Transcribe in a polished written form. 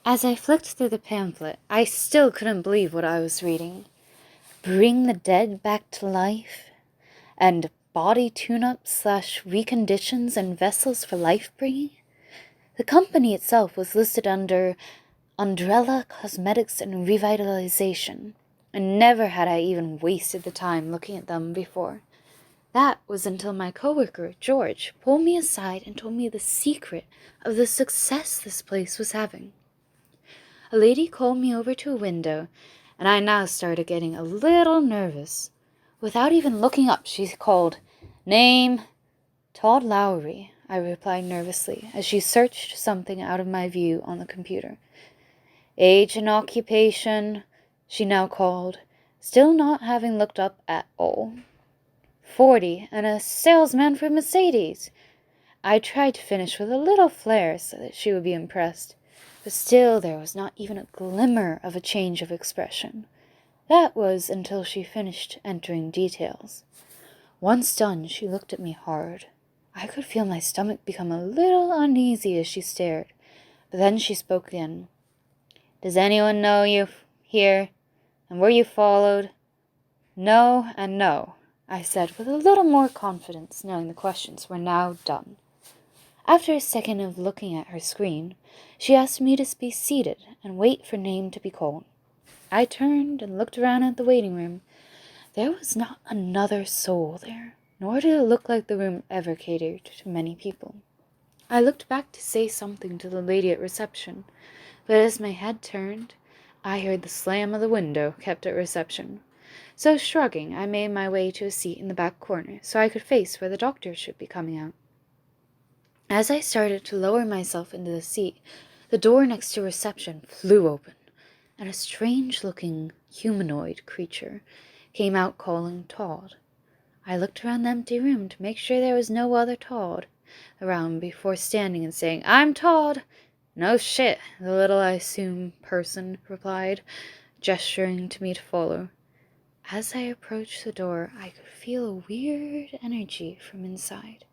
As I flicked through the pamphlet, I still couldn't believe what I was reading. Bring the dead back to life? And body tune-ups / reconditions and vessels for life-bringing? The company itself was listed under Undrella Cosmetics and Revitalization, and never had I even wasted the time looking at them before. That was until my coworker, George, pulled me aside and told me the secret of the success this place was having. A lady called me over to a window, and I now started getting a little nervous. Without even looking up, she called, "Name?" "Todd Lowry," I replied nervously, as she searched something out of my view on the computer. "Age and occupation," she now called, still not having looked up at all. 40, and a salesman for Mercedes. I tried to finish with a little flair so that she would be impressed, but still there was not even a glimmer of a change of expression. That was until she finished entering details. Once done, she looked at me hard. I could feel my stomach become a little uneasy as she stared, but then she spoke again. "Does anyone know you here, and were you followed?" "No and no," I said with a little more confidence, knowing the questions were now done. After a second of looking at her screen, she asked me to be seated and wait for name to be called. I turned and looked around at the waiting room. There was not another soul there, nor did it look like the room ever catered to many people. I looked back to say something to the lady at reception, but as my head turned, I heard the slam of the window kept at reception. So shrugging, I made my way to a seat in the back corner so I could face where the doctor should be coming out. As I started to lower myself into the seat, the door next to reception flew open, and a strange-looking humanoid creature came out calling Todd. I looked around the empty room to make sure there was no other Todd around before standing and saying, "I'm Todd." "No shit," the little, I assume, person replied, gesturing to me to follow. As I approached the door, I could feel a weird energy from inside.